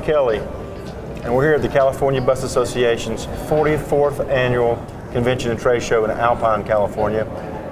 Kelly, and we're here at the California Bus Association's 44th Annual Convention and Trade Show in Alpine, California.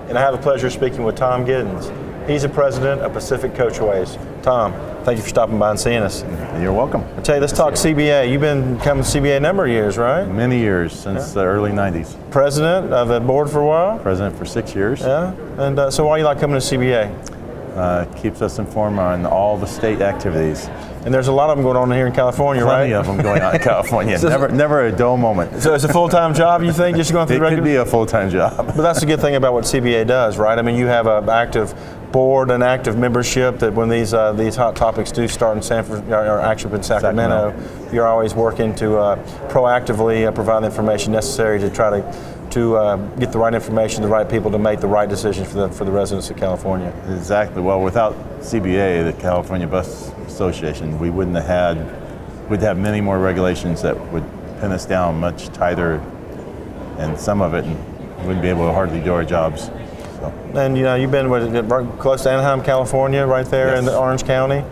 And I have the pleasure of speaking with Tom Giddens. He's the president of Pacific Coachways. Tom, thank you for stopping by and seeing us. You're welcome. I tell you, let's talk CBA. You've been coming to CBA a number of years, right? Many years, since the early 90s. President of the board for a while? President for 6 years. Yeah, and so why do you like coming to CBA? Keeps us informed on all the state activities. And there's a lot of them going on here in California, Plenty right? of them going on in California. Never a dull moment. So it's a full-time job, you think, just going through It the could regular? be a full-time job. But that's the good thing about what CBA does, right? I mean, you have an active board and active membership that when these hot topics do start in Sanford, or actually in Sacramento, you're always working to proactively provide the information necessary to try to get the right information to the right people to make the right decisions for the residents of California. Exactly. Well, without CBA, the California Bus Association, we'd have many more regulations that would pin us down much tighter, and some of it, and we wouldn't be able to hardly do our jobs. So. And you've been close to Anaheim, California, right there Yes. in Orange County.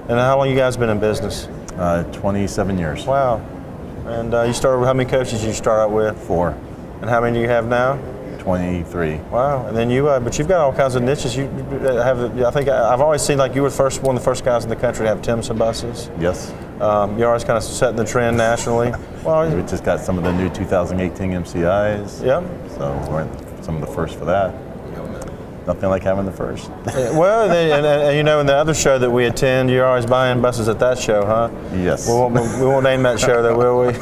And how long you guys been in business? 27 years. Wow. And you started with how many coaches did you start out with? 4. And how many do you have now? 23. Wow. And then but you've got all kinds of niches. You have, I think I've always seen like you were one of the first guys in the country to have Timson buses. Yes. You're always kind of setting the trend nationally. Well, We just got some of the new 2018 MCIs. yeah. So we're some of the first for that. Nothing like having the first. Well, and in the other show that we attend, you're always buying buses at that show, huh? Yes. We won't name that show, though, will we?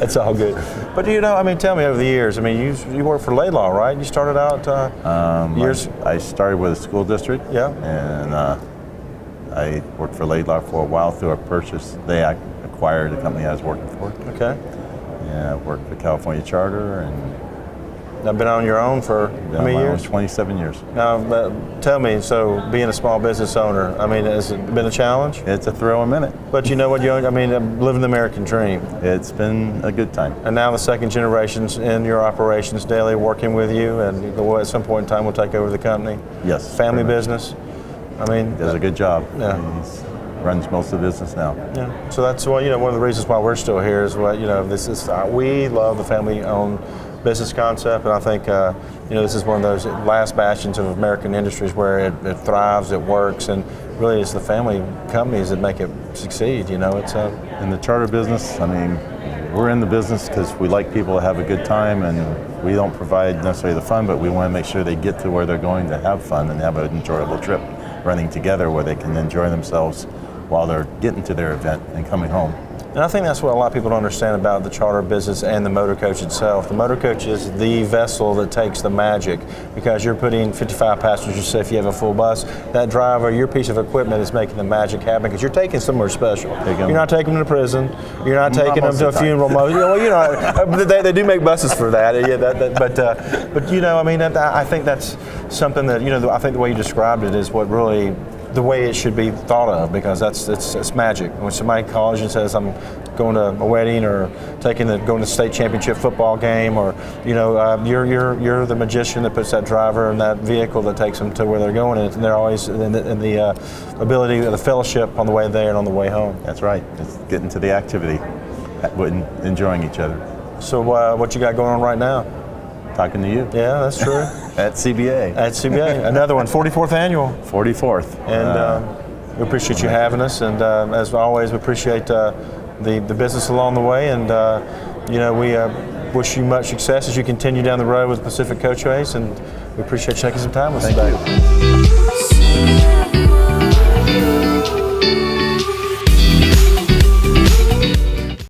It's all good. But tell me over the years. I mean, you worked for Laidlaw, right? You started out years. I started with a school district. Yeah. And I worked for Laidlaw for a while through a purchase. They acquired the company I was working for. Okay. And I worked for California Charter, and I've been on your own for how many years? 27 years. Now, tell me, so being a small business owner, I mean, has it been a challenge? It's a thrill a minute. But you know what, living the American dream. It's been a good time. And now the second generation's in your operations daily, working with you, and at some point in time will take over the company. Yes. Family business. I mean, Does a good job. Yeah. He runs most of the business now. Yeah. So that's why one of the reasons why we're still here is this is we love the family-owned business concept, and I think this is one of those last bastions of American industries where it thrives, it works, and really it's the family companies that make it succeed. It's in the charter business. I mean, we're in the business because we like people to have a good time, and we don't provide necessarily the fun, but we want to make sure they get to where they're going to have fun and have an enjoyable trip running together where they can enjoy themselves while they're getting to their event and coming home. And I think that's what a lot of people don't understand about the charter business and the motor coach itself. The motor coach is the vessel that takes the magic, because you're putting 55 passengers. So if you have a full bus, that driver, your piece of equipment is making the magic happen, because you're taking somewhere special. You're not taking them to prison. You're not taking them to a funeral. They do make buses for that. But I think that's something that I think the way you described it is what really the way it should be thought of, because it's magic. When somebody calls you and says, I'm going to a wedding, or going to the state championship football game, or you're the magician that puts that driver in that vehicle that takes them to where they're going, and they're always in the ability of the fellowship on the way there and on the way home. That's right. It's getting to the activity, enjoying each other. So what you got going on right now? Talking to you. Yeah, that's true. At CBA. At CBA. Another one, 44th annual. 44th. And we appreciate you having us. And as always, we appreciate the business along the way. And, we wish you much success as you continue down the road with Pacific Coachways. And we appreciate you taking some time with us today.